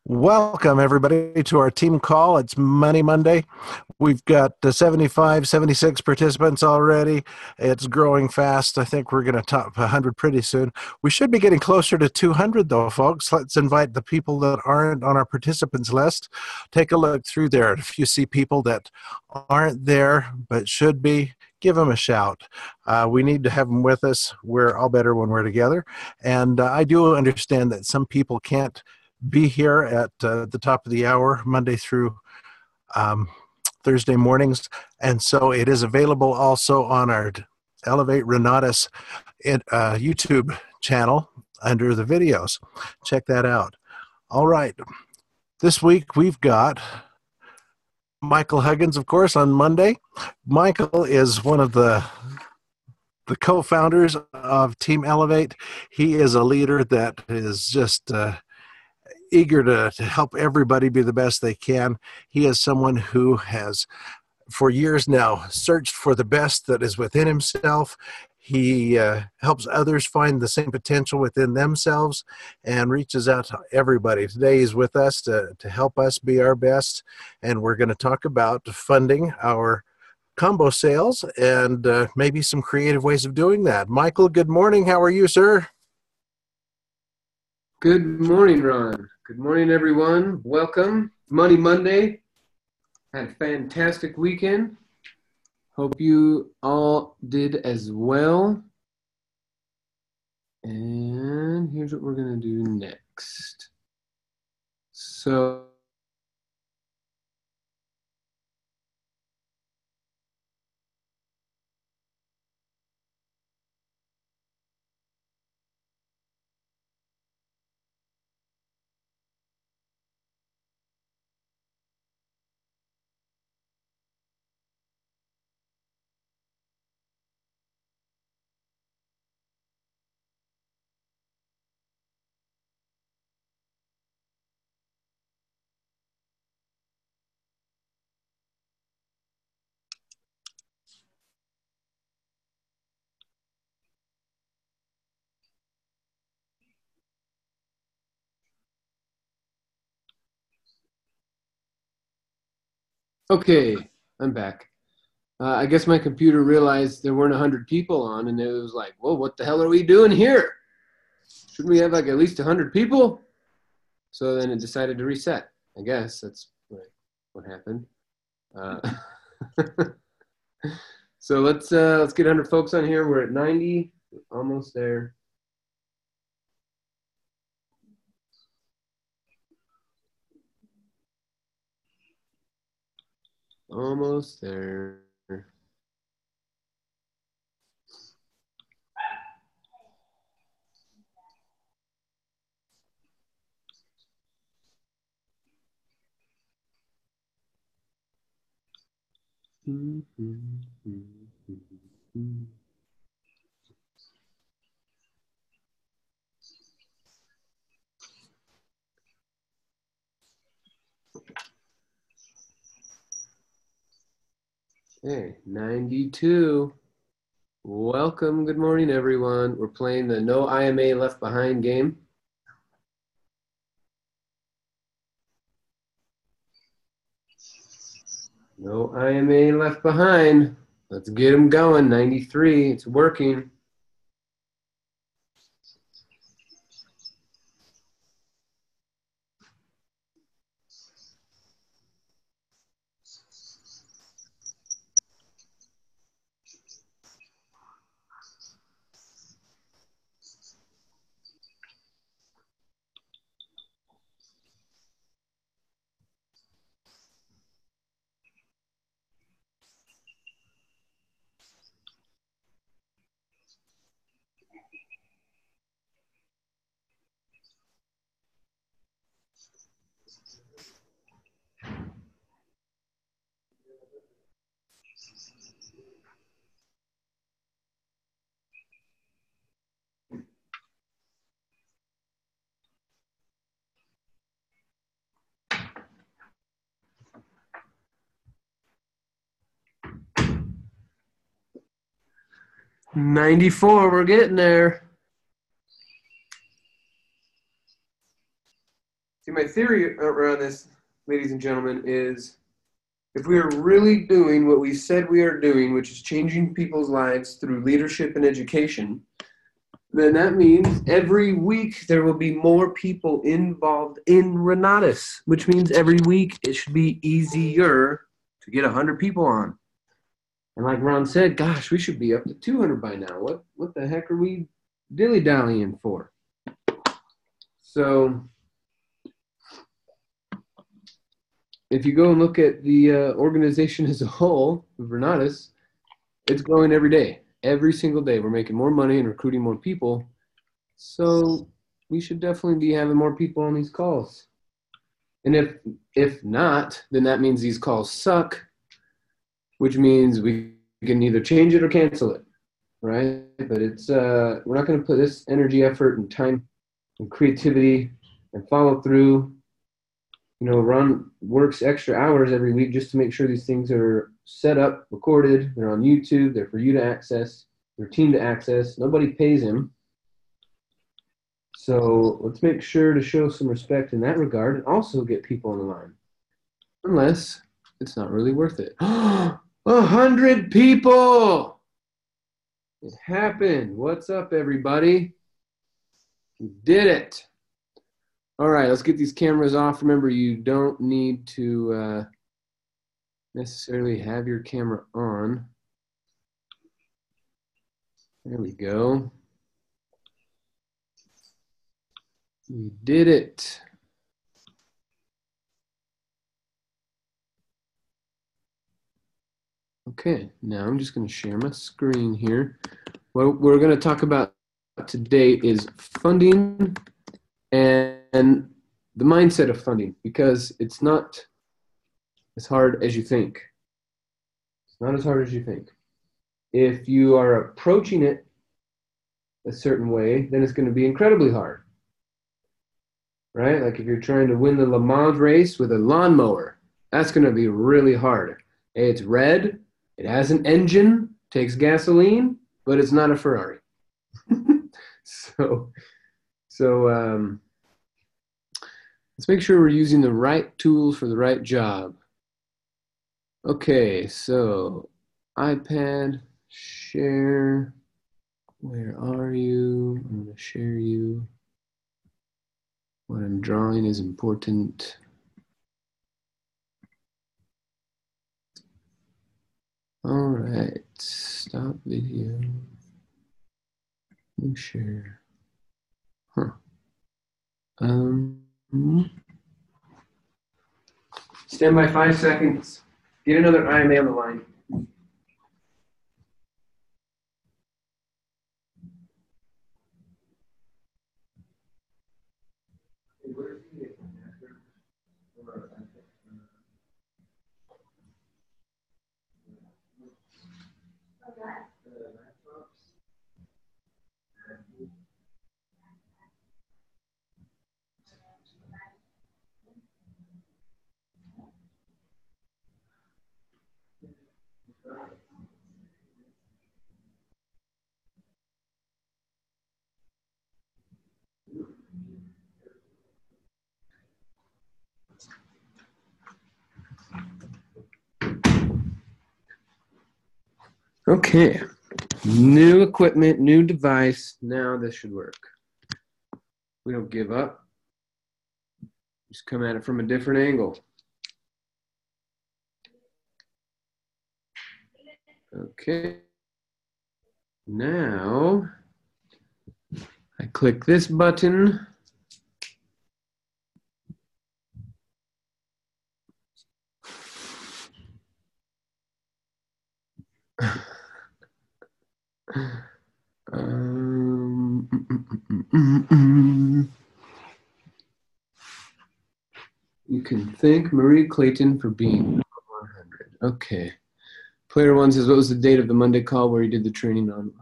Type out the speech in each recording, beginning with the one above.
Welcome, everybody, to our team call. It's Money Monday. We've got 75, 76 participants already. It's growing fast. I think we're going to top 100 pretty soon. We should be getting closer to 200, though, folks. Let's invite the people that aren't on our participants list. Take a look through there. If you see people that aren't there but should be, give them a shout. We need to have them with us. We're all better when we're together. And I do understand that some people can't be here at the top of the hour, Monday through um, Thursday mornings. And so it is available also on our Elevate Renatus YouTube channel under the videos. Check that out. All right. This week we've got Michael Huggins, of course, on Monday. Michael is one of the co-founders of Team Elevate. He is a leader that is just eager to help everybody be the best they can. He is someone who has, for years now, searched for the best that is within himself. He helps others find the same potential within themselves and reaches out to everybody. Today he's with us to help us be our best, and we're going to talk about funding our combo sales and maybe some creative ways of doing that. Michael, good morning. How are you, sir? Good morning, Ron. Good morning, everyone. Welcome. Money Monday. Had a fantastic weekend. Hope you all did as well. And here's what we're going to do next. So, okay, I'm back. I guess my computer realized there weren't 100 people on, and it was like, whoa, what the hell are we doing here? Shouldn't we have like at least 100 people? So then it decided to reset. I guess that's what happened. Uh, so let's get 100 folks on here. We're at 90, almost there. Almost there. Hey, 92. Welcome. Good morning, everyone. We're playing the No IMA Left Behind game. No IMA left behind. Let's get them going. 93. It's working. $94. We're getting there. See, my theory around this, ladies and gentlemen, is if we are really doing what we said we are doing, which is changing people's lives through leadership and education, then that means every week there will be more people involved in Renatus, which means every week it should be easier to get 100 people on. And like Ron said, gosh, we should be up to 200 by now. What the heck are we dilly-dallying for? So if you go and look at the organization as a whole, Renatus, it's growing every day. Every single day, we're making more money and recruiting more people. So we should definitely be having more people on these calls. And if not, then that means these calls suck, which means we can either change it or cancel it, right? But it's we're not going to put this energy, effort, and time and creativity and follow through. You know, Ron works extra hours every week just to make sure these things are set up, recorded, they're on YouTube, they're for you to access, your team to access. Nobody pays him. So let's make sure to show some respect in that regard and also get people on the line. Unless it's not really worth it. 100 people! It happened. What's up, everybody? We did it. All right, let's get these cameras off. Remember, you don't need to necessarily have your camera on. There we go. We did it. Okay, now I'm just going to share my screen here. What we're going to talk about today is funding and the mindset of funding, because it's not as hard as you think. It's not as hard as you think. If you are approaching it a certain way, then it's going to be incredibly hard. Right? Like if you're trying to win the Le Mans race with a lawnmower, that's going to be really hard. It's red, it has an engine, takes gasoline, but it's not a Ferrari. So let's make sure we're using the right tools for the right job. Okay, so iPad, share. Where are you? I'm going to share you. What I'm drawing is important. All right, stop video. New share. Huh. Stand by 5 seconds. Get another IMA on the line. Okay, new equipment, new device. Now this should work. We don't give up. Just come at it from a different angle. Okay. Now I click this button. You can thank Marie Clayton for being 100. Okay. Player one says, what was the date of the Monday call where you did the training on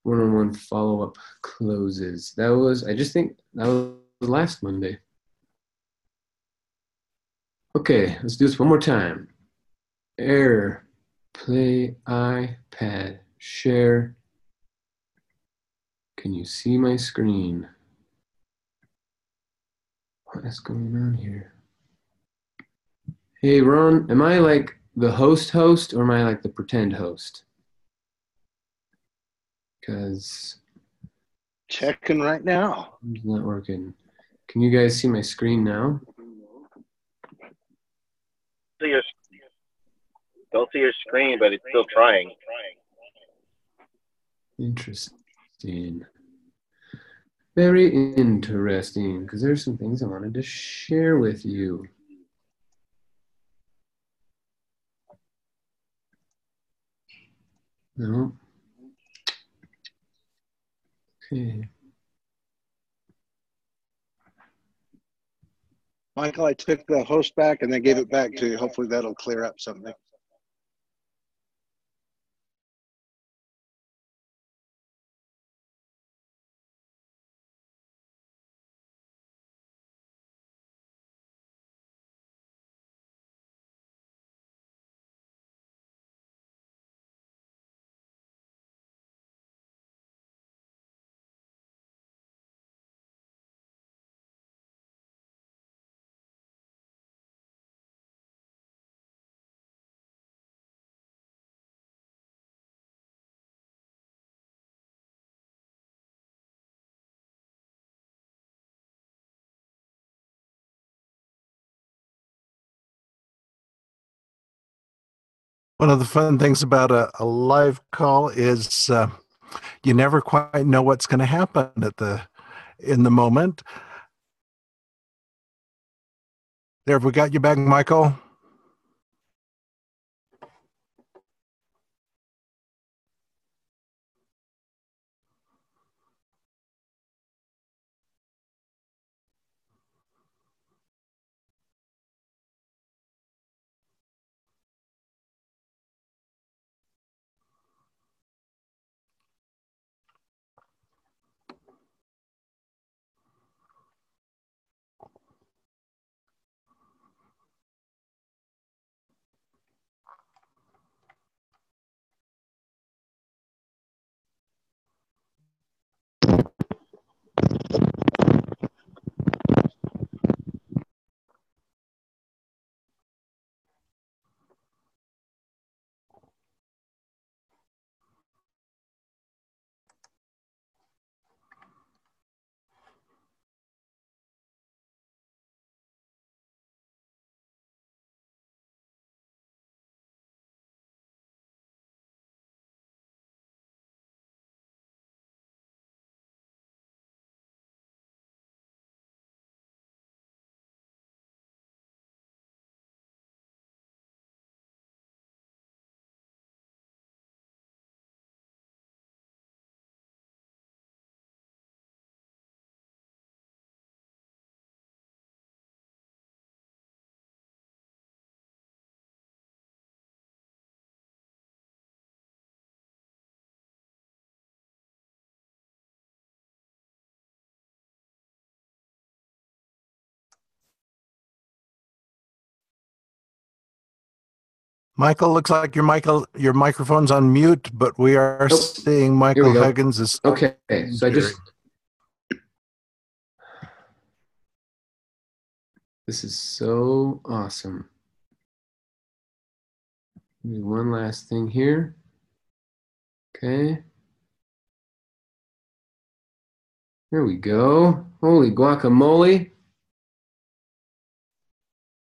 one-on-one follow-up closes? That was, I just think that was last Monday. Okay, let's do this one more time. Error, play iPad, share. Can you see my screen? What is going on here? Hey, Ron, am I like the host or am I like the pretend host? Because Checking right now. it's not working. Can you guys see my screen now? Don't see your screen, but it's still trying. Interesting. Very interesting, because there's some things I wanted to share with you. No. Okay. Michael, I took the host back and then gave it back to you. Hopefully that'll clear up something. One of the fun things about a live call is you never quite know what's going to happen in the moment. There, we got you back, Michael. Michael, looks like your microphone's on mute, but we are seeing Michael Huggins is okay. So I just this is so awesome. One last thing here. Okay. There we go. Holy guacamole.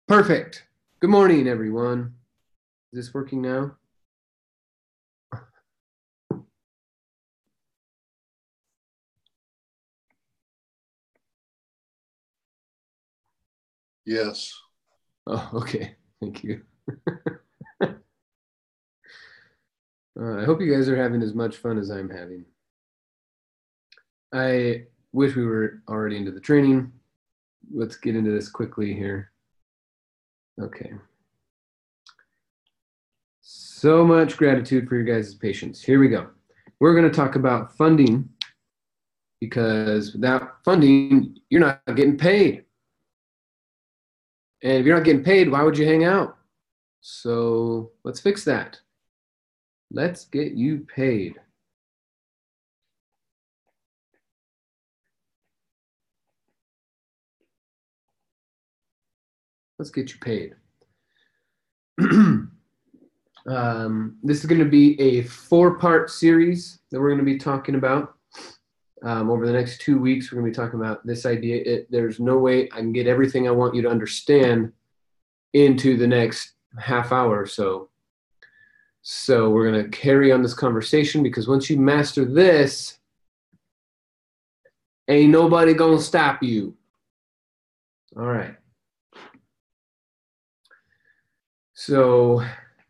Perfect. Good morning, everyone. Is this working now? Yes. Oh, okay. Thank you. I hope you guys are having as much fun as I'm having. I wish we were already into the training. Let's get into this quickly here. Okay. So much gratitude for your guys' patience. Here we go. We're going to talk about funding, because without funding, you're not getting paid. And if you're not getting paid, why would you hang out? So let's fix that. Let's get you paid. Let's get you paid. This is going to be a 4-part series that we're going to be talking about. Over the next 2 weeks, we're going to be talking about this idea. There's no way I can get everything I want you to understand into the next half hour or so. So we're going to carry on this conversation, because once you master this, ain't nobody going to stop you. All right. So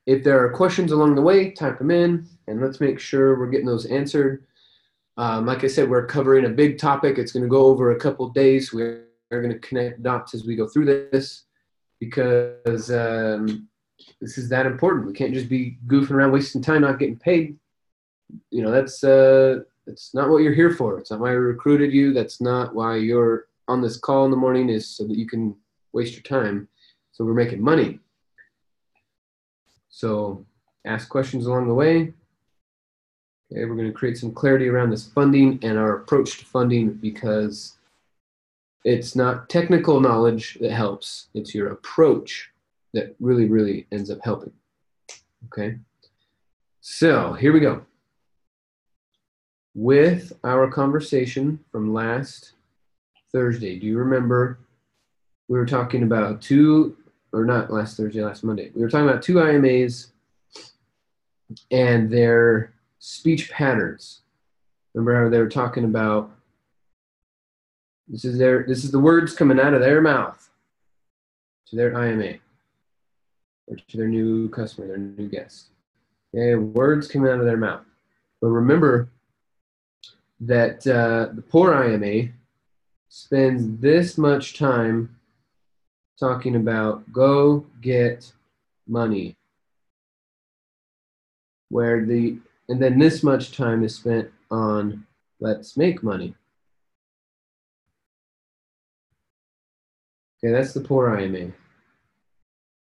if there are questions along the way, type them in, and let's make sure we're getting those answered. Like I said, we're covering a big topic. It's going to go over a couple of days. We're going to connect dots as we go through this, because this is that important. We can't just be goofing around, wasting time, not getting paid. You know, that's not what you're here for. It's not why I recruited you. That's not why you're on this call in the morning, is so that you can waste your time. So we're making money. So ask questions along the way. Okay, we're going to create some clarity around this funding and our approach to funding, because it's not technical knowledge that helps. It's your approach that really, really ends up helping. Okay, so here we go. With our conversation from last Thursday, do you remember we were talking about last Monday. We were talking about 2 IMAs and their speech patterns. Remember how they were talking about this is the words coming out of their mouth to their IMA, or to their new customer, their new guest. Okay, words coming out of their mouth. But remember that the poor IMA spends this much time talking about go get money, and then this much time is spent on let's make money. Okay, that's the poor IMA.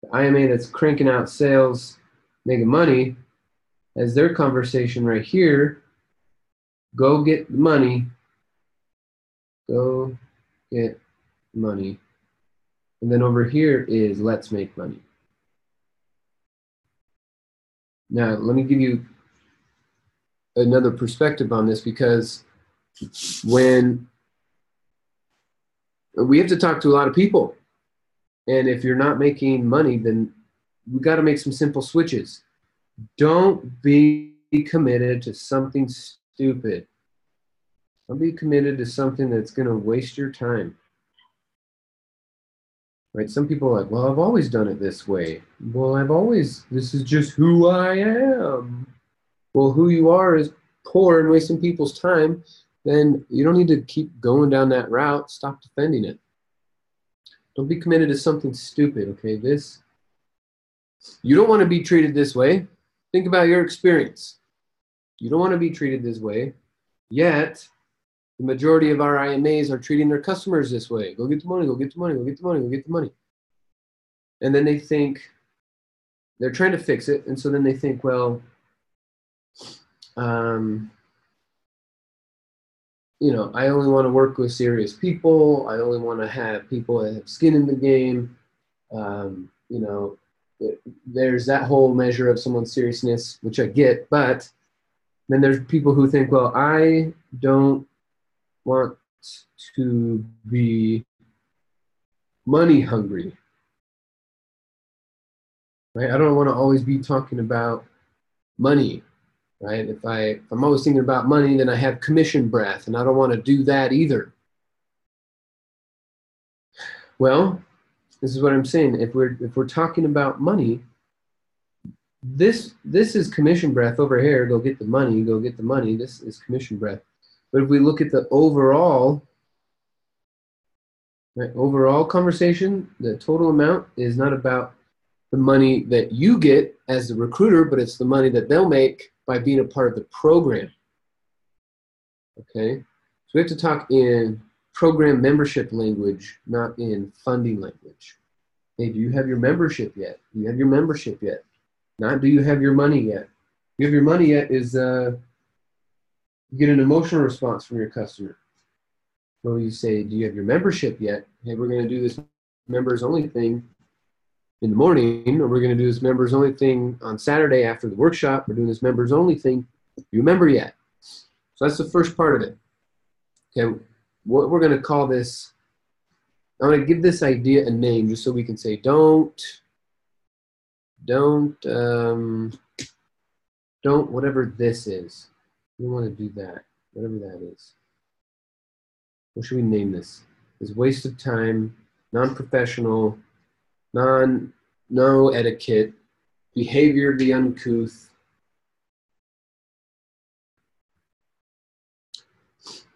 The IMA that's cranking out sales, making money, has their conversation right here. Go get money. Go get money. And then over here is let's make money. Now, let me give you another perspective on this, because when we have to talk to a lot of people, and if you're not making money, then we got to make some simple switches. Don't be committed to something stupid. Don't be committed to something that's going to waste your time. Right? Some people are like, well, I've always done it this way. Well, this is just who I am. Well, who you are is poor and wasting people's time. Then you don't need to keep going down that route. Stop defending it. Don't be committed to something stupid, okay? You don't want to be treated this way. Think about your experience. You don't want to be treated this way, yet the majority of our IMAs are treating their customers this way. Go get the money, go get the money, go get the money, go get the money. And then they think, they're trying to fix it, and so then they think, well, I only want to work with serious people. I only want to have people that have skin in the game. There's that whole measure of someone's seriousness, which I get, but then there's people who think, well, I don't want to be money hungry, right? I don't want to always be talking about money, right? If I'm always thinking about money, then I have commission breath, and I don't want to do that either. Well, this is what I'm saying. If we're talking about money, this is commission breath over here. Go get the money. Go get the money. This is commission breath. But if we look at the overall conversation, the total amount is not about the money that you get as the recruiter, but it's the money that they'll make by being a part of the program. Okay? So we have to talk in program membership language, not in funding language. Hey, do you have your membership yet? Do you have your membership yet? Not do you have your money yet? Do you have your money yet is you get an emotional response from your customer. Well, you say, do you have your membership yet? Hey, we're going to do this members only thing. in the morning, or we're going to do this members only thing on Saturday after the workshop. We're doing this members only thing. Do you remember yet? So that's the first part of it. Okay, what we're going to call this, I'm going to give this idea a name just so we can say don't whatever this is. We want to do that, whatever that is. What should we name this? It's waste of time, non-professional, no etiquette, behavior of the uncouth.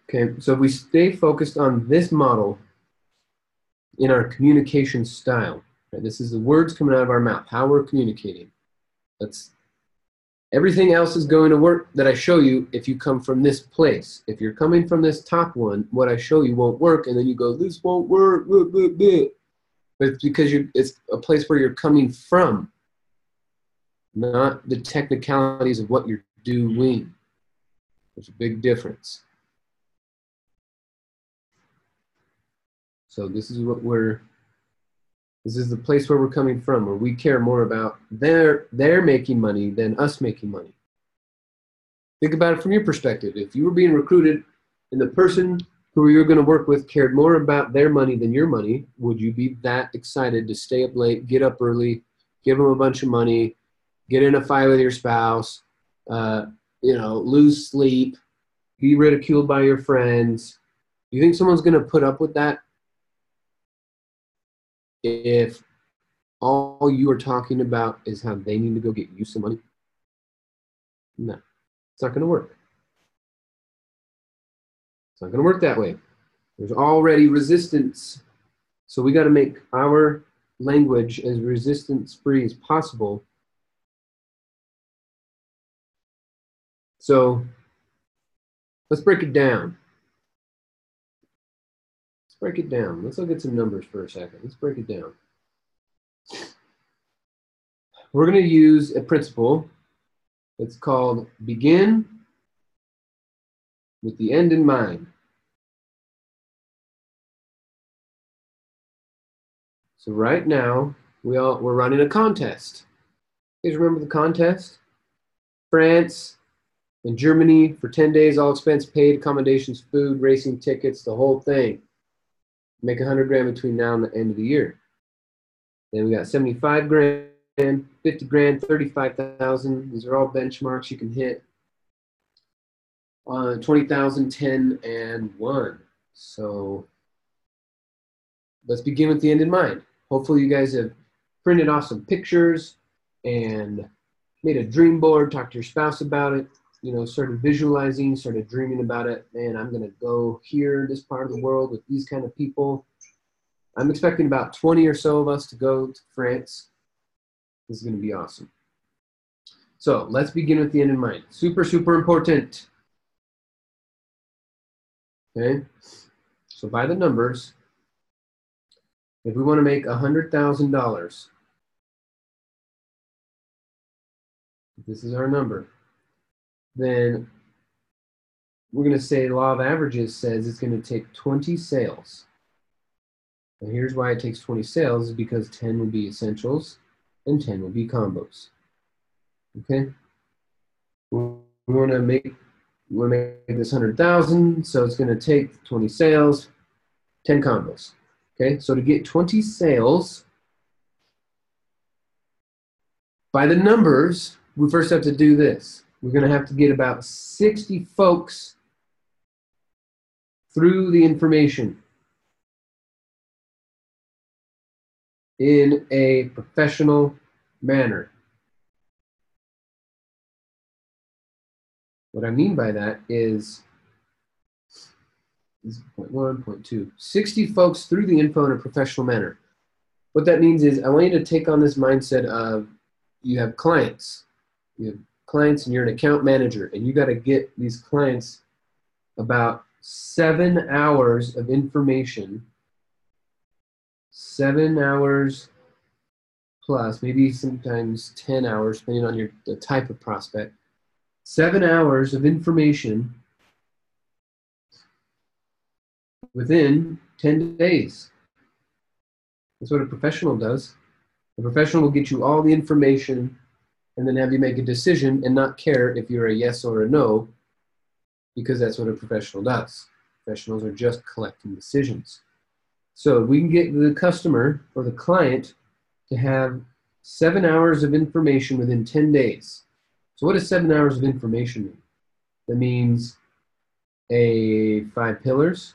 Okay, so we stay focused on this model in our communication style. Right? This is the words coming out of our mouth, how we're communicating. Everything else is going to work that I show you if you come from this place. If you're coming from this top one, what I show you won't work, and then you go, this won't work, blah, blah, blah. But it's because it's a place where you're coming from, not the technicalities of what you're doing. There's a big difference. So this is the place where we're coming from, where we care more about they're making money than us making money. Think about it from your perspective. If you were being recruited and the person who you're going to work with cared more about their money than your money, would you be that excited to stay up late, get up early, give them a bunch of money, get in a fight with your spouse, lose sleep, be ridiculed by your friends? You think someone's going to put up with that if all you are talking about is how they need to go get you some money? No, it's not going to work. It's not going to work that way. There's already resistance. So we got to make our language as resistance-free as possible. So let's break it down. Break it down. Let's look at some numbers for a second. Let's break it down. We're going to use a principle that's called begin with the end in mind. So right now, we're running a contest. You guys remember the contest? France and Germany for 10 days, all expense paid, accommodations, food, racing tickets, the whole thing. Make 100 grand between now and the end of the year. Then we got 75 grand, 50 grand, 35,000. These are all benchmarks you can hit. 20,000, 10, and 1. So let's begin with the end in mind. Hopefully you guys have printed off some pictures and made a dream board, talked to your spouse about it, started visualizing, started dreaming about it. Man, I'm going to go here, this part of the world with these kind of people. I'm expecting about 20 or so of us to go to France. This is going to be awesome. So let's begin with the end in mind. Super, super important. Okay. So by the numbers, if we want to make $100,000, this is our number, then we're going to say the law of averages says it's going to take 20 sales. And here's why it takes 20 sales, is because 10 will be essentials and 10 will be combos. Okay? We want to make this 100,000, so it's going to take 20 sales, 10 combos. Okay? So to get 20 sales, by the numbers, we first have to do this. We're going to have to get about 60 folks through the information in a professional manner. What I mean by that is point 1, point 2. 60 folks through the info in a professional manner. What that means is I want you to take on this mindset of you have clients. You have clients and you're an account manager, and you got to get these clients about 7 hours of information, 7 hours plus, maybe sometimes 10 hours, depending on the type of prospect. 7 hours of information within 10 days. That's what a professional does. A professional will get you all the information and then have you make a decision and not care if you're a yes or a no, because that's what a professional does. Professionals are just collecting decisions. So we can get the customer or the client to have 7 hours of information within 10 days. So what does 7 hours of information mean? That means 5 pillars.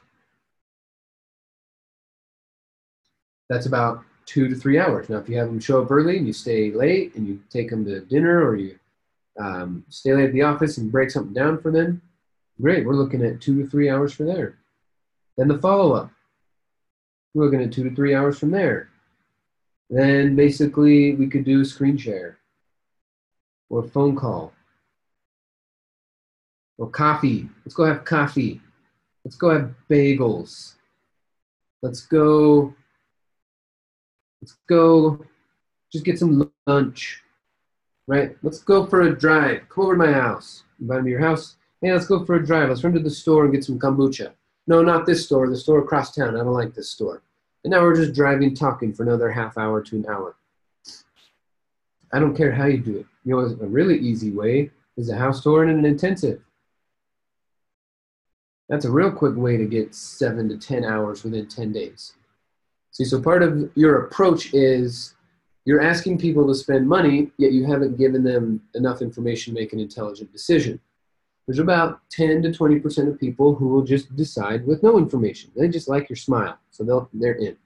That's about 2 to 3 hours. Now, if you have them show up early and you stay late and you take them to dinner, or you stay late at the office and break something down for them, great. We're looking at 2 to 3 hours for there. Then the follow-up. We're looking at 2 to 3 hours from there. Then basically we could do a screen share or a phone call or coffee. Let's go have coffee. Let's go have bagels. Let's go just get some lunch, right? Let's go for a drive. Come over to my house. Invite me to your house. Hey, let's go for a drive. Let's run to the store and get some kombucha. No, not this store, the store across town. I don't like this store. And now we're just driving, talking for another half hour to an hour. I don't care how you do it. You know, a really easy way is a house tour and an intensive. That's a real quick way to get 7 to 10 hours within 10 days. See, so part of your approach is you're asking people to spend money, yet you haven't given them enough information to make an intelligent decision. There's about 10 to 20% of people who will just decide with no information. They just like your smile, so they're in.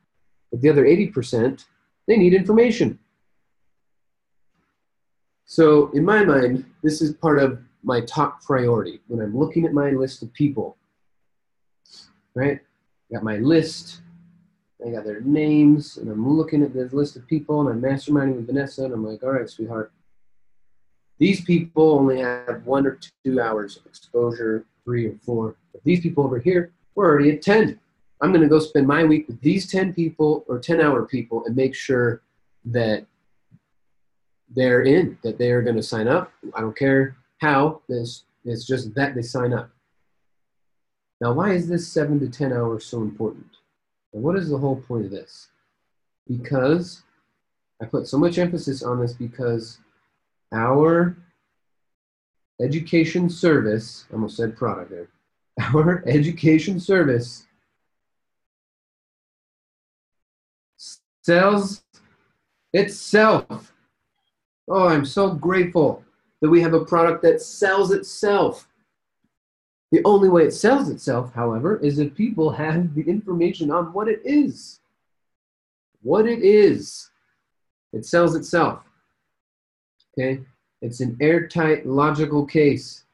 But the other 80%, they need information. So in my mind, this is part of my top priority when I'm looking at my list of people, right? I got my list. I got their names, and I'm looking at this list of people, and I'm masterminding with Vanessa, and I'm like, all right, sweetheart. These people only have 1 or 2 hours of exposure, 3 or 4. But these people over here, we're already at 10. I'm going to go spend my week with these 10 people or 10-hour people and make sure that they're in, that they are going to sign up. I don't care how. It's just that they sign up. Now, why is this 7 to 10 hours so important? And what is the whole point of this? Because I put so much emphasis on this because our education service, I almost said product there, our education service sells itself. Oh, I'm so grateful that we have a product that sells itself. The only way it sells itself, however, is if people have the information on what it is. What it is. It sells itself. Okay? It's an airtight, logical case.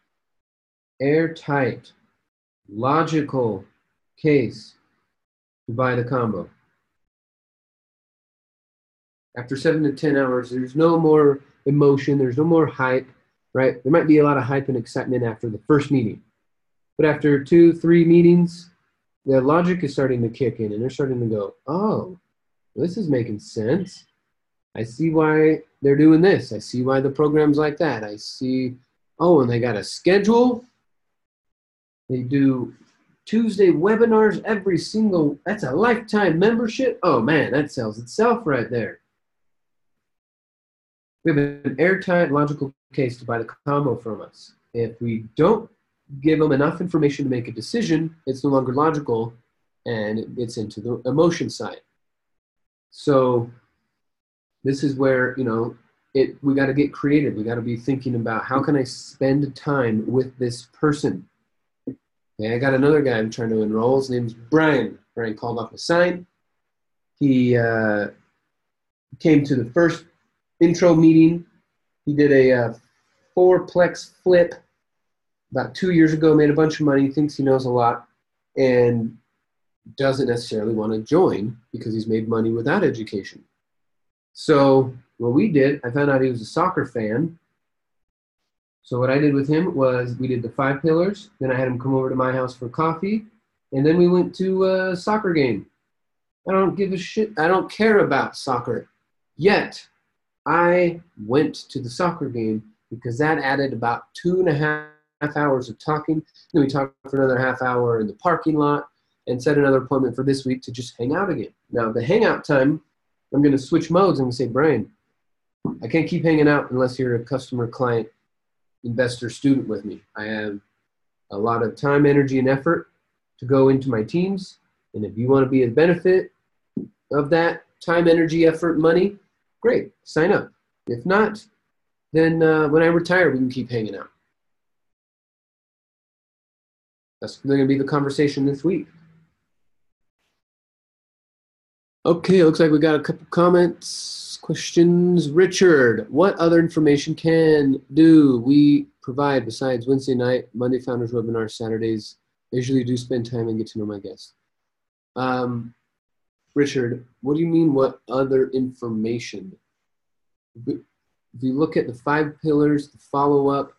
Airtight, logical case to buy the combo. After 7 to 10 hours, there's no more emotion. There's no more hype, right? There might be a lot of hype and excitement after the first meeting. But after 2, 3 meetings, the logic is starting to kick in, and they're starting to go, oh, this is making sense. I see why they're doing this. I see why the program's like that. I see, oh, and they got a schedule. They do Tuesday webinars every single, that's a lifetime membership. Oh man, that sells itself right there. We have an airtight, logical case to buy the combo from us. If we don't give them enough information to make a decision, it's no longer logical and it's into the emotion side. So this is where, you know, we got to get creative. We got to be thinking about how can I spend time with this person? Okay, I got another guy I'm trying to enroll. His name's Brian. Brian called off a sign. He came to the first intro meeting. He did a 4-plex flip about 2 years ago, made a bunch of money, thinks he knows a lot, and doesn't necessarily want to join because he's made money without education. So what we did, I found out he was a soccer fan. So what I did with him was we did the 5 pillars. Then I had him come over to my house for coffee. And then we went to a soccer game. I don't give a shit. I don't care about soccer. Yet I went to the soccer game because that added about 2.5 hours of talking. Then we talked for another half hour in the parking lot and set another appointment for this week to just hang out again. Now the hangout time I'm going to switch modes and say, Brian, I can't keep hanging out unless you're a customer, client, investor, student with me. I have a lot of time, energy, and effort to go into my teams. And if you want to be a benefit of that time, energy, effort, money, great, sign up. If not, then when I retire, we can keep hanging out. That's going to be the conversation this week. Okay, it looks like we got a couple comments, questions. Richard, what other information can we provide besides Wednesday night, Monday Founders Webinar, Saturdays? I usually do spend time and get to know my guests. Richard, what do you mean, what other information? If you look at the 5 pillars, the follow-up,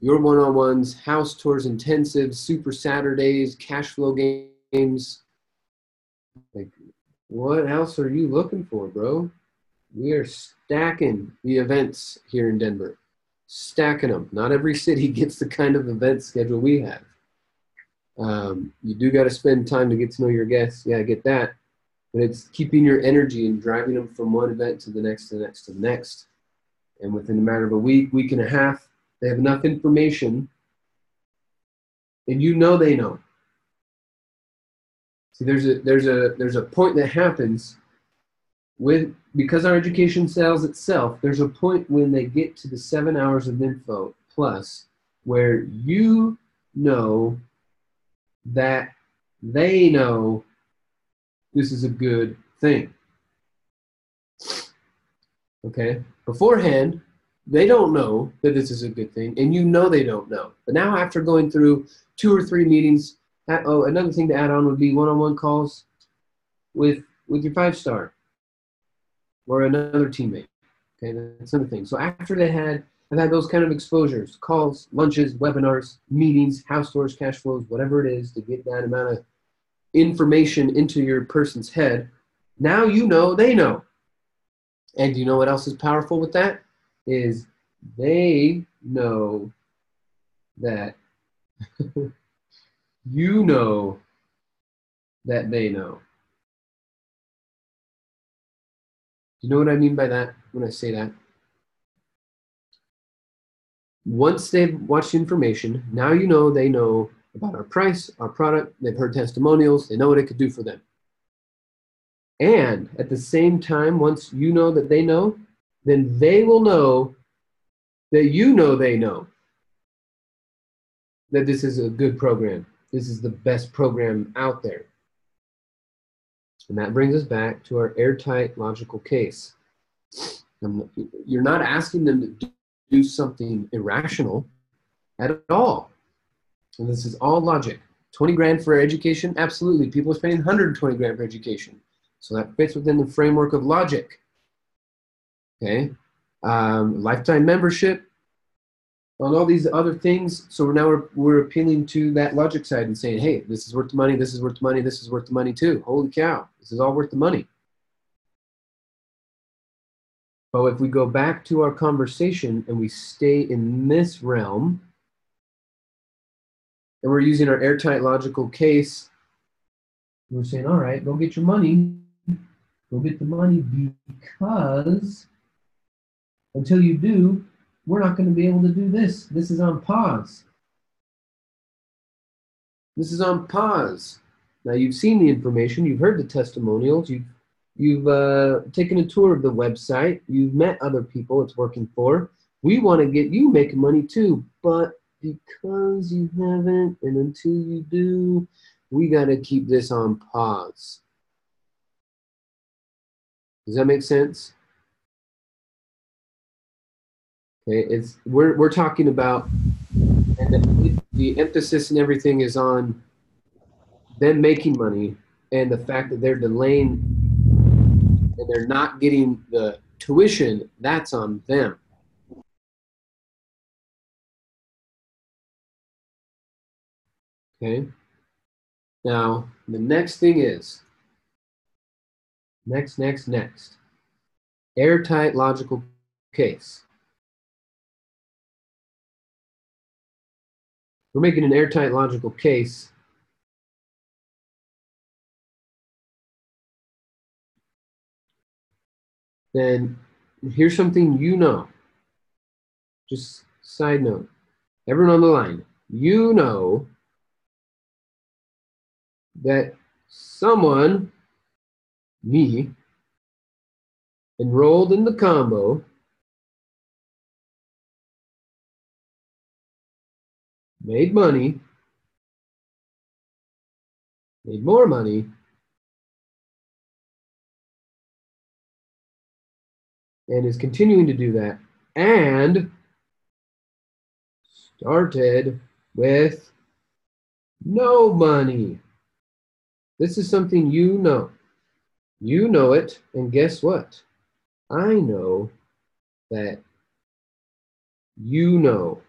your one-on-ones, house tours, intensives, super Saturdays, cash flow games, like, what else are you looking for, bro? We are stacking the events here in Denver. Stacking them. Not every city gets the kind of event schedule we have. You do got to spend time to get to know your guests. Yeah, I get that. But it's keeping your energy and driving them from one event to the next, to the next, to the next. And within a matter of a week, week and a half, they have enough information. And you know they know. See, there's a point that happens because our education sells itself. There's a point when they get to the 7 hours of info plus where you know that they know this is a good thing. Okay? Beforehand, they don't know that this is a good thing, and you know they don't know. But now after going through 2 or 3 meetings, another thing to add on would be one-on-one calls with your 5-star or another teammate. Okay, that's another thing. So after I've had those kind of exposures, calls, lunches, webinars, meetings, house tours, cash flows, whatever it is to get that amount of information into your person's head, now you know they know. And you know what else is powerful with that? Is they know that you know that they know. You know what I mean by that when I say that? Once they've watched the information, now you know they know about our price, our product, they've heard testimonials, they know what it could do for them. And at the same time, once you know that they know, then they will know that you know they know that this is a good program. This is the best program out there. And that brings us back to our airtight logical case. You're not asking them to do something irrational at all. And this is all logic. 20 grand for education? Absolutely. People are spending 120 grand for education. So that fits within the framework of logic. Okay. Lifetime membership on all these other things. So now we're appealing to that logic side and saying, hey, this is worth the money. This is worth the money. This is worth the money too. Holy cow. This is all worth the money. But if we go back to our conversation and we stay in this realm, and we're using our airtight logical case, we're saying, all right, go get your money. Go get the money because until you do, we're not going to be able to do this. This is on pause. This is on pause. Now you've seen the information. You've heard the testimonials. You've taken a tour of the website. You've met other people it's working for. We want to get you making money too, but because you haven't, and until you do, we got to keep this on pause. Does that make sense? Okay, we're talking about, and the emphasis and everything is on them making money, and the fact that they're delaying and they're not getting the tuition, that's on them. Okay. Now the next thing is next. Airtight logical case. We're making an airtight logical case then here's something you know. Just side note. Everyone on the line, you know that someone, me, enrolled in the combo, made money, made more money, and is continuing to do that, and started with no money. This is something you know. You know it, and guess what? I know that you know.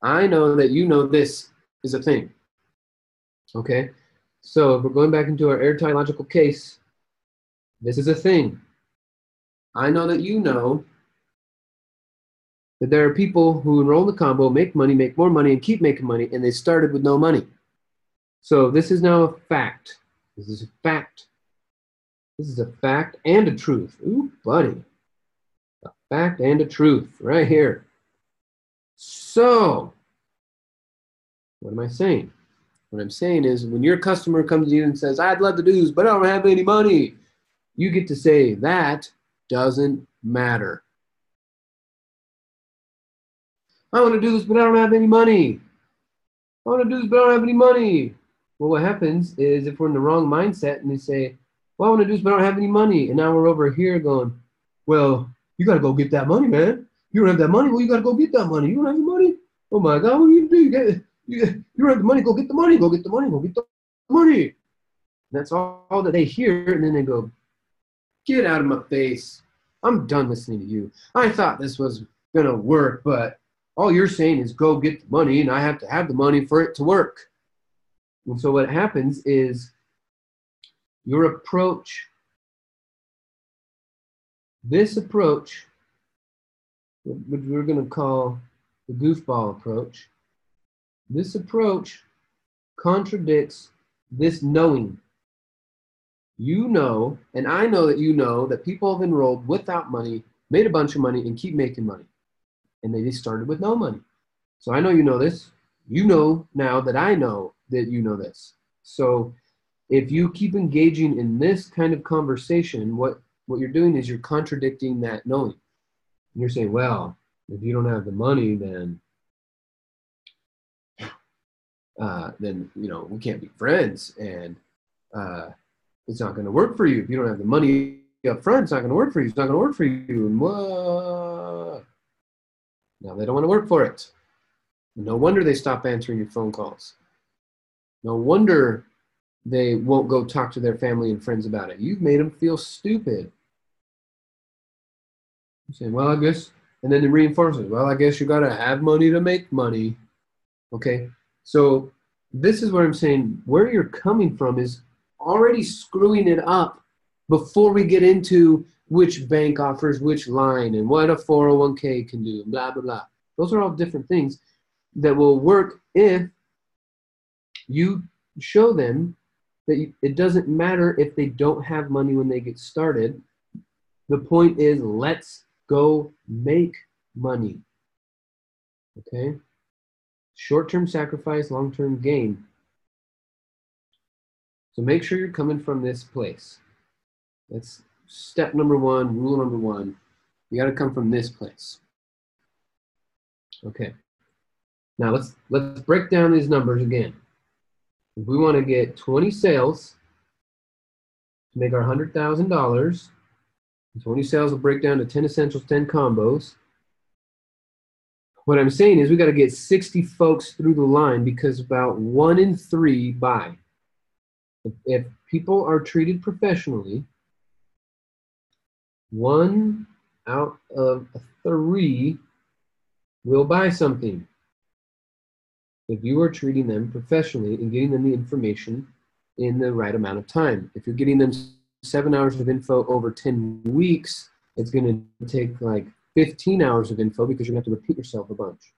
I know that you know this is a thing. Okay? So if we're going back into our airtight logical case, this is a thing. I know that you know that there are people who enroll in the combo, make money, make more money, and keep making money, and they started with no money. So this is now a fact. This is a fact. This is a fact and a truth. Ooh, buddy. A fact and a truth right here. So, what am I saying? What I'm saying is when your customer comes to you and says, I'd love to do this, but I don't have any money, you get to say, that doesn't matter. I want to do this, but I don't have any money. I want to do this, but I don't have any money. Well, what happens is if we're in the wrong mindset and they say, well, I want to do this, but I don't have any money. And now we're over here going, well, you got to go get that money, man. You don't have that money. Well, you got to go get that money. You don't have the money. Oh my God, what do you do? You don't have the money. Go get the money. Go get the money. Go get the money. And that's all that they hear. And then they go, get out of my face. I'm done listening to you. I thought this was going to work, but all you're saying is go get the money, and I have to have the money for it to work. And so what happens is your approach, this approach, which we're going to call the goofball approach, this approach contradicts this knowing. You know, and I know that people have enrolled without money, made a bunch of money, and keep making money. And they just started with no money. So I know you know this. You know now that I know that you know this. So if you keep engaging in this kind of conversation, what you're doing is you're contradicting that knowing. And you're saying, well, if you don't have the money, then we can't be friends, and it's not going to work for you. If you don't have the money up front, it's not going to work for you. It's not going to work for you. And what? Now they don't want to work for it. No wonder they stop answering your phone calls. No wonder they won't go talk to their family and friends about it. You've made them feel stupid. You say, well, I guess, and then they reinforce it. Well, I guess you got to have money to make money. Okay, so this is what I'm saying. Where you're coming from is already screwing it up before we get into which bank offers which line and what a 401k can do, and blah, blah, blah. Those are all different things that will work if you show them that it doesn't matter if they don't have money when they get started. The point is, let's go make money. Okay? Short-term sacrifice, long-term gain. So make sure you're coming from this place. That's step number one, rule number one. You got to come from this place. Okay. Now let's break down these numbers again. If we want to get 20 sales to make our $100,000, 20 sales will break down to 10 essentials, 10 combos. What I'm saying is we got to get 60 folks through the line because about 1 in 3 buy. If people are treated professionally, 1 out of 3 will buy something. If you are treating them professionally and getting them the information in the right amount of time. If you're getting them 7 hours of info over 10 weeks, it's going to take like 15 hours of info because you're going to have to repeat yourself a bunch.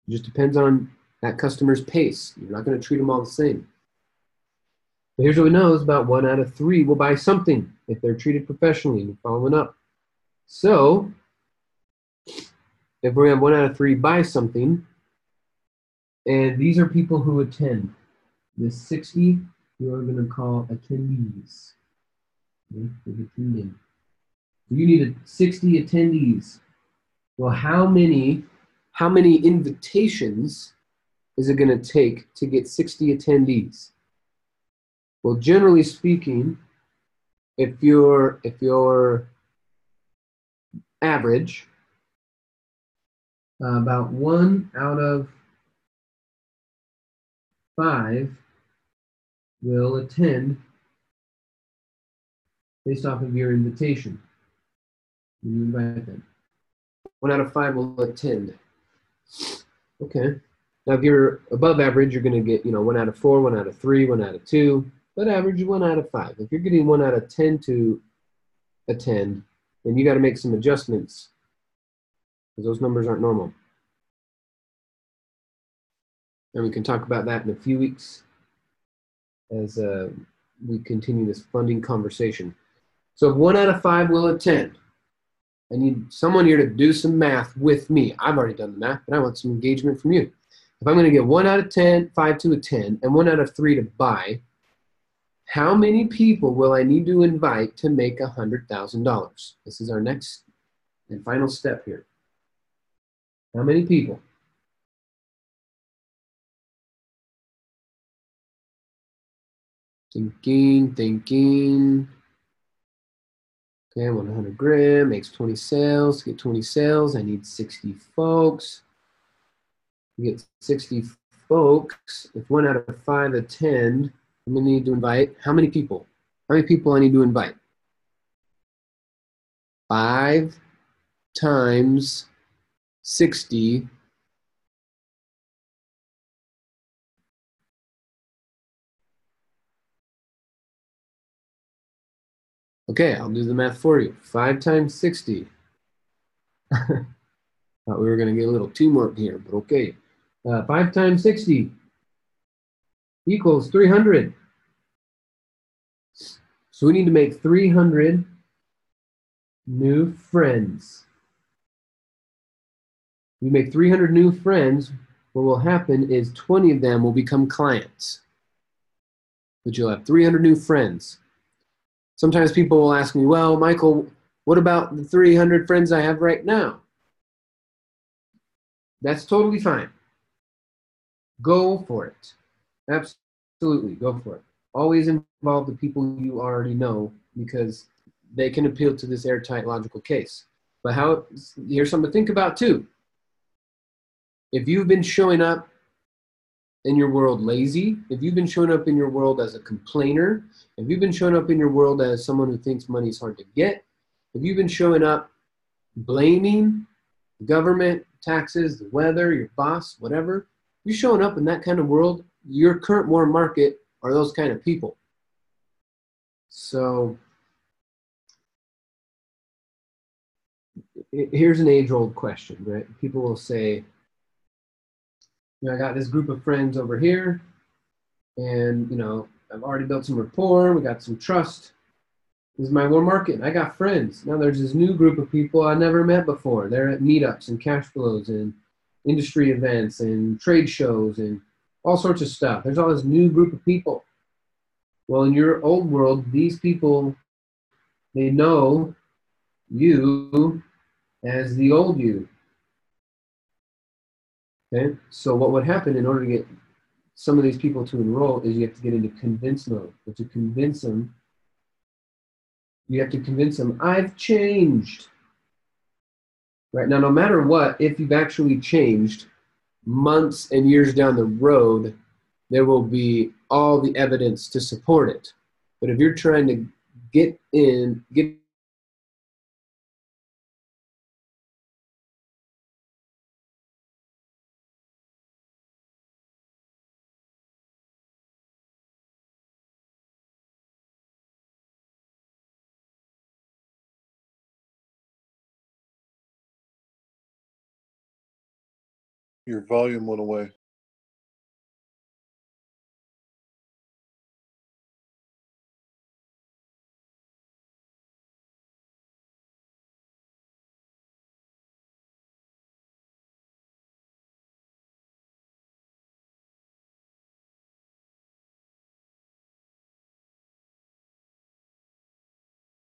It just depends on that customer's pace. You're not going to treat them all the same. But here's what we know is about 1 out of 3 will buy something if they're treated professionally and following up. So if we have 1 out of 3 buy something, and these are people who attend, the 60 we are going to call attendees. Okay? You need 60 attendees. Well, how many invitations is it going to take to get 60 attendees? Well, generally speaking, if you're average, about 1 out of 5 will attend based off of your invitation. You invite them. 1 out of 5 will attend. Okay. Now, if you're above average, you're going to get 1 out of 4, 1 out of 3, 1 out of 2. But average 1 out of 5. If you're getting 1 out of 10 to attend, then you got to make some adjustments because those numbers aren't normal. And we can talk about that in a few weeks as we continue this funding conversation. So if 1 out of 5 will attend, I need someone here to do some math with me. I've already done the math, but I want some engagement from you. If I'm going to get 1 out of 10, 5 to attend, and 1 out of 3 to buy, how many people will I need to invite to make $100,000? This is our next and final step here. How many people? Thinking. Okay, 100 grand makes 20 sales. To get 20 sales, I need 60 folks. To get 60 folks, if 1 out of 5 attend, I'm going to need to invite how many people? How many people I need to invite? 5 times 60. Okay, I'll do the math for you. 5 times 60. Thought we were going to get a little teamwork here, but okay. 5 times 60 equals 300. So we need to make 300 new friends. We make 300 new friends. What will happen is 20 of them will become clients. But you'll have 300 new friends. Sometimes people will ask me, well, Michael, what about the 300 friends I have right now? That's totally fine. Go for it. Absolutely, go for it. Always involve the people you already know because they can appeal to this airtight logical case. But here's something to think about too. If you've been showing up in your world lazy, if you've been showing up in your world as a complainer, if you've been showing up in your world as someone who thinks money's hard to get, if you've been showing up blaming the government, taxes, the weather, your boss, whatever, you're showing up in that kind of world, your current warm market are those kind of people. So here's an age-old question, right? People will say, I got this group of friends over here, and I've already built some rapport, we got some trust. This is my warm market. I got friends. Now there's this new group of people I never met before. They're at meetups and cash flows and industry events and trade shows and all sorts of stuff. There's all this new group of people. Well, in your old world, these people, they know you as the old you. Okay? So what would happen in order to get some of these people to enroll is you have to get into convince mode. But to convince them, you have to convince them, I've changed. Right now, no matter what, if you've actually changed, months and years down the road, there will be all the evidence to support it. But if you're trying to get Your volume went away.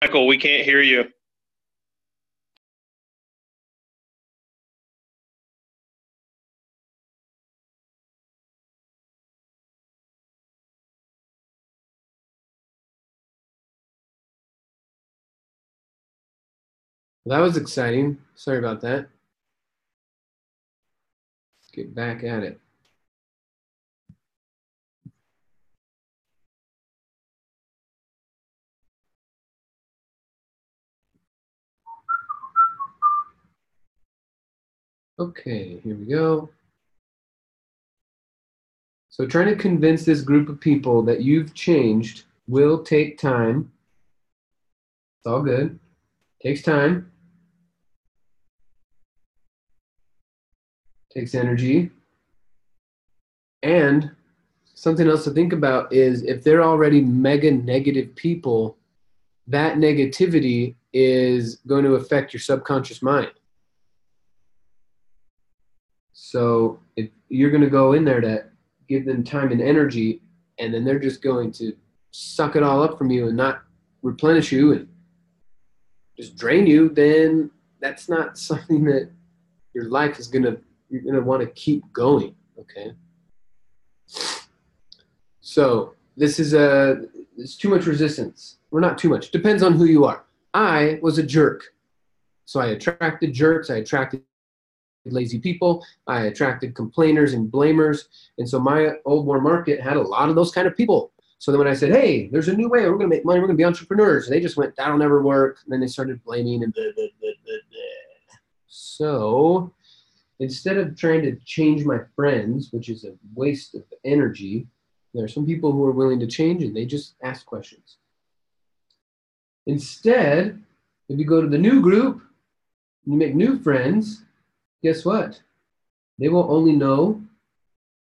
Michael, we can't hear you. That was exciting. Sorry about that. Let's get back at it. Okay, here we go. So trying to convince this group of people that you've changed will take time. It's all good. Takes time. Takes energy. And something else to think about is if they're already mega negative people, that negativity is going to affect your subconscious mind. So if you're going to go in there to give them time and energy, and then they're just going to suck it all up from you and not replenish you and just drain you, then that's not something that your life is going to, you're going to want to keep going, okay? So this is it's too much resistance. Or not too much, depends on who you are. I was a jerk. So I attracted jerks, I attracted lazy people, I attracted complainers and blamers. And so my old warm market had a lot of those kind of people. So then when I said, hey, there's a new way, we're going to make money, we're going to be entrepreneurs, they just went, that'll never work. And then they started blaming and blah, blah, blah, blah, blah. So instead of trying to change my friends, which is a waste of energy, there are some people who are willing to change and they just ask questions. Instead, if you go to the new group, you make new friends, guess what? They will only know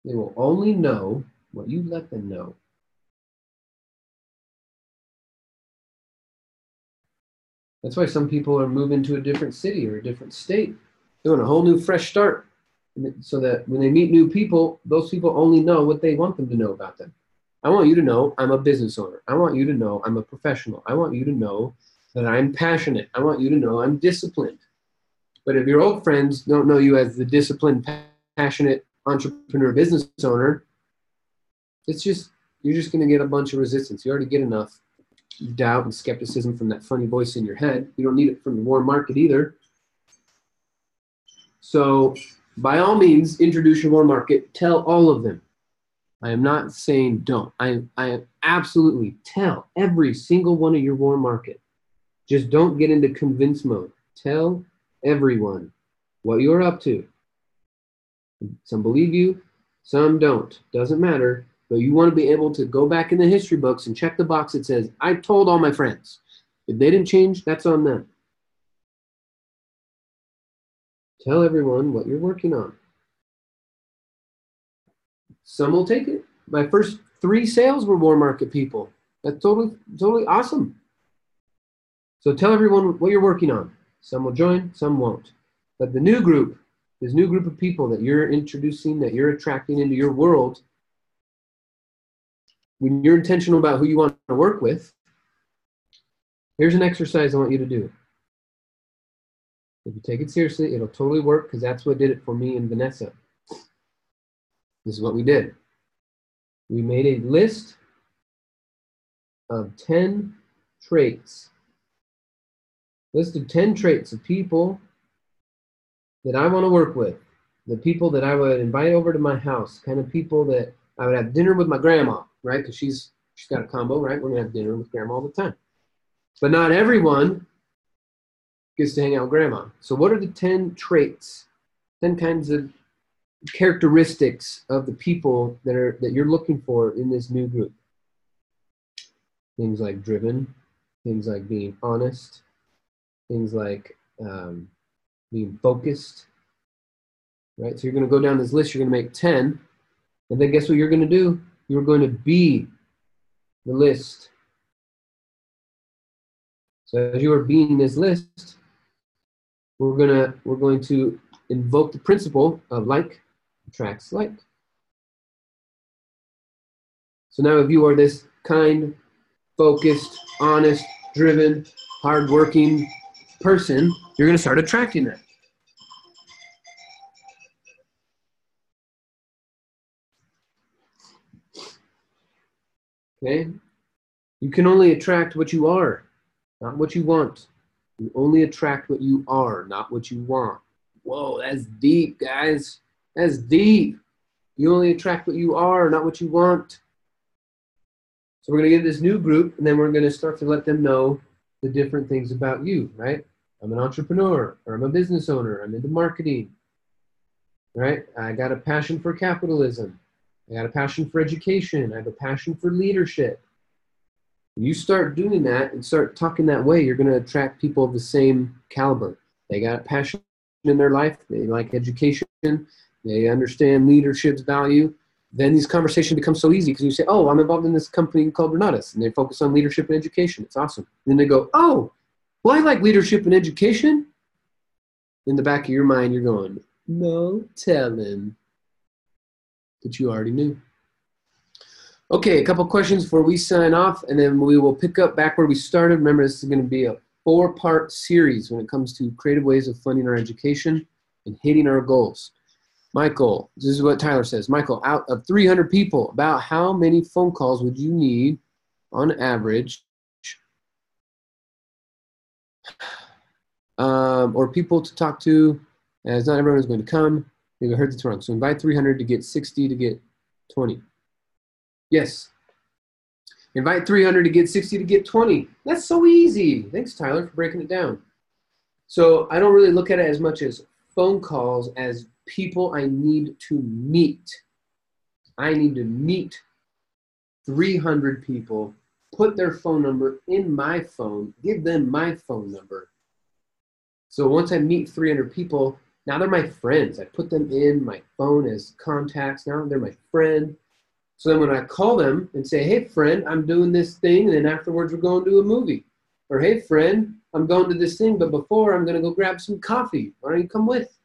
what you let them know. That's why some people are moving to a different city or a different state. They want a whole new fresh start. So that when they meet new people, those people only know what they want them to know about them. I want you to know I'm a business owner. I want you to know I'm a professional. I want you to know that I'm passionate. I want you to know I'm disciplined. But if your old friends don't know you as the disciplined, passionate entrepreneur business owner, it's just, you're just going to get a bunch of resistance. You already get enough doubt and skepticism from that funny voice in your head. You don't need it from the warm market either. So by all means, introduce your warm market. Tell all of them. I am not saying don't. I absolutely tell every single one of your warm market. Just don't get into convince mode. Tell everyone what you're up to. Some believe you, some don't. Doesn't matter. But you want to be able to go back in the history books and check the box that says, I told all my friends. If they didn't change, that's on them. Tell everyone what you're working on. Some will take it. My first 3 sales were warm market people. That's totally awesome. So tell everyone what you're working on. Some will join, some won't. But the new group, this new group of people that you're introducing, that you're attracting into your world, when you're intentional about who you want to work with, here's an exercise I want you to do. If you take it seriously, it'll totally work because that's what did it for me and Vanessa. This is what we did. We made a list of 10 traits. List of 10 traits of people that I want to work with. The people that I would invite over to my house. Kind of people that I would have dinner with my grandma, right? Because she's got a combo, right? We're going to have dinner with grandma all the time. But not everyone gets to hang out with grandma. So what are the 10 traits? 10 kinds of characteristics of the people that you're looking for in this new group. Things like driven, things like being honest, things like being focused, right? So you're going to go down this list, you're going to make 10, and then guess what you're going to do? You're going to be the list. So as you are being this list, we're going to invoke the principle of like attracts like. So now if you are this kind, focused, honest, driven, hardworking person, you're going to start attracting that. Okay? You can only attract what you are, not what you want. You only attract what you are, not what you want. Whoa, that's deep, guys. That's deep. You only attract what you are, not what you want. So we're going to get this new group, and then we're going to start to let them know the different things about you, right? I'm an entrepreneur, or I'm a business owner. I'm into marketing, right? I got a passion for capitalism. I got a passion for education. I have a passion for leadership. When you start doing that and start talking that way, you're going to attract people of the same caliber. They got passion in their life. They like education. They understand leadership's value. Then these conversations become so easy because you say, oh, I'm involved in this company called Renatus, and they focus on leadership and education. It's awesome. And then they go, oh, well, I like leadership and education. In the back of your mind, you're going, no telling that you already knew. Okay, a couple questions before we sign off, and then we will pick up back where we started. Remember, this is going to be a 4-part series when it comes to creative ways of funding our education and hitting our goals. Michael, this is what Tyler says. Michael, out of 300 people, about how many phone calls would you need on average or people to talk to, as not everyone is going to come? Maybe I heard this wrong. So invite 300 to get 60 to get 20. Yes. Invite 300 to get 60 to get 20. That's so easy. Thanks, Tyler, for breaking it down. So I don't really look at it as much as phone calls as people I need to meet. I need to meet 300 people, put their phone number in my phone, give them my phone number. So once I meet 300 people, now they're my friends. I put them in my phone as contacts. Now they're my friend. So then when I call them and say, hey, friend, I'm doing this thing, and then afterwards we're going to a movie. Or, hey, friend, I'm going to this thing, but before I'm going to go grab some coffee. Why don't you come with?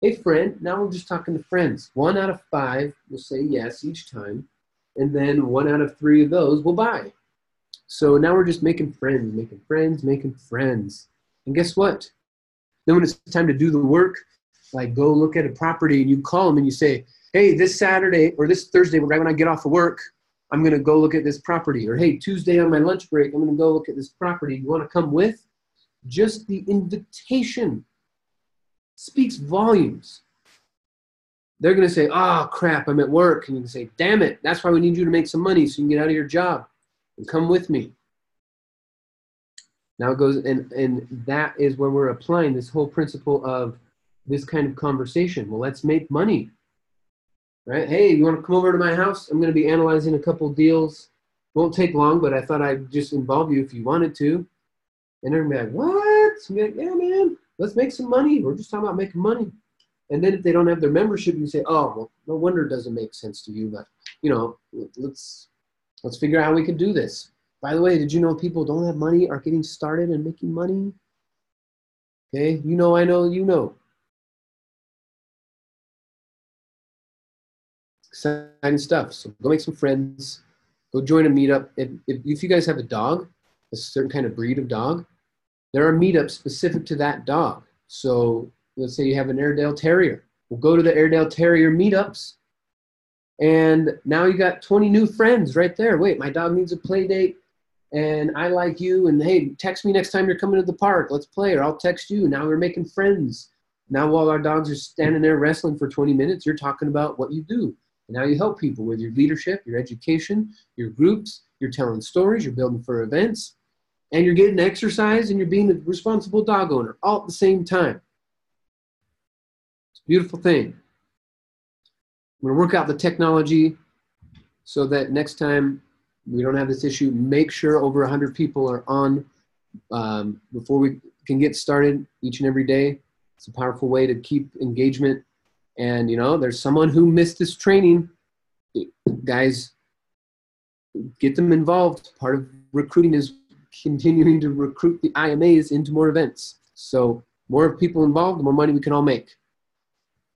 Hey, friend, now we're just talking to friends. 1 out of 5 will say yes each time, and then 1 out of 3 of those will buy. So now we're just making friends, making friends, making friends. And guess what? Then when it's time to do the work, like go look at a property and you call them and you say, hey, this Saturday or this Thursday, right when I get off of work, I'm going to go look at this property. Or, hey, Tuesday on my lunch break, I'm going to go look at this property. You want to come with? Just the invitation speaks volumes. They're going to say, oh, crap, I'm at work. And you can say, damn it, that's why we need you to make some money so you can get out of your job and come with me. Now it goes, and that is where we're applying this whole principle of this kind of conversation. Well, let's make money. Right? Hey, you want to come over to my house? I'm going to be analyzing a couple deals. Won't take long, but I thought I'd just involve you if you wanted to. And they're going to be like, what? And be like, yeah, man, let's make some money. We're just talking about making money. And then if they don't have their membership, you say, oh, well, no wonder it doesn't make sense to you. But, you know, let's figure out how we can do this. By the way, did you know people who don't have money are getting started and making money? Okay, you know, I know, you know. Exciting stuff. So go make some friends. Go join a meetup. If you guys have a dog, a certain kind of breed of dog, there are meetups specific to that dog. So let's say you have an Airedale Terrier. We'll go to the Airedale Terrier meetups. And now you got 20 new friends right there. Wait, my dog needs a play date. And I like you. And hey, text me next time you're coming to the park. Let's play. Or I'll text you. Now we're making friends. Now while our dogs are standing there wrestling for 20 minutes, you're talking about what you do. And how you help people with your leadership, your education, your groups, you're telling stories, you're building for events, and you're getting exercise, and you're being a responsible dog owner all at the same time. It's a beautiful thing. I'm going to work out the technology so that next time we don't have this issue. Make sure over 100 people are on before we can get started each and every day. It's a powerful way to keep engagement. And, you know, there's someone who missed this training. Guys, get them involved. Part of recruiting is continuing to recruit the IMAs into more events. So more people involved, the more money we can all make.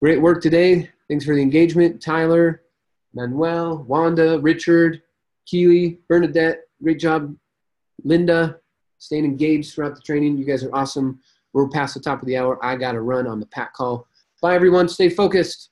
Great work today. Thanks for the engagement. Tyler, Manuel, Wanda, Richard, Keely, Bernadette. Great job. Linda, staying engaged throughout the training. You guys are awesome. We're past the top of the hour. I got to run on the pack call. Bye, everyone. Stay focused.